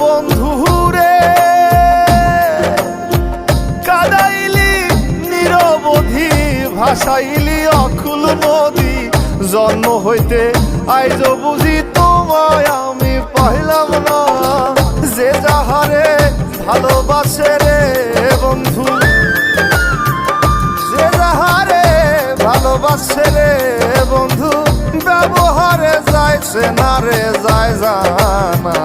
বন্ধু রে কাদাইলি নিরবধি, ভাসাইলি অকুল নদী। জন্ম হইতে আইজ বুঝি তোমায় আমি পাইলাম না। যে যাহারে ভালোবাসে রে বন্ধু, যে যাহারে ভালোবাসে রে বন্ধু, ব্যবহারে যাইছে না রে যায় জানা।